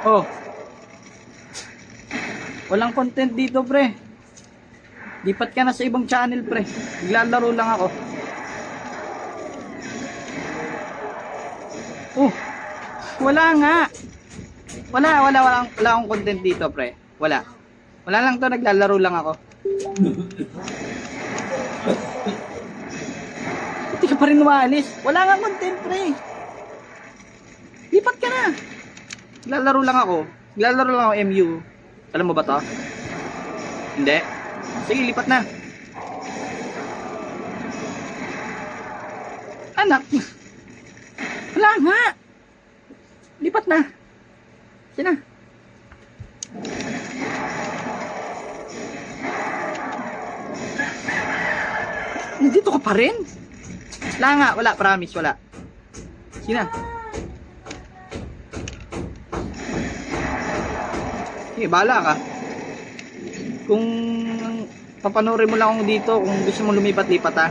Oh. Walang content dito, pre. Lipat ka na sa ibang channel, pre. Naglalaro lang ako. Oh. Wala nga. Wala akong content dito, pre. Wala lang to, naglalaro lang ako. Hindi ka pa rin umaalis. Wala nga content, pre. Lipat ka na. Naglalaro lang ako. Naglalaro lang ako MU. Alam mo ba to? Hindi. Sige, lipat na. Anak. Wala nga. Lipat na. Sige na. Nandito ka pa rin? Wala nga, wala, promise, wala. Sige na. Sige, bahala ka. Kung papanoorin mo lang ako dito, kung gusto mo lumipat-lipat ha.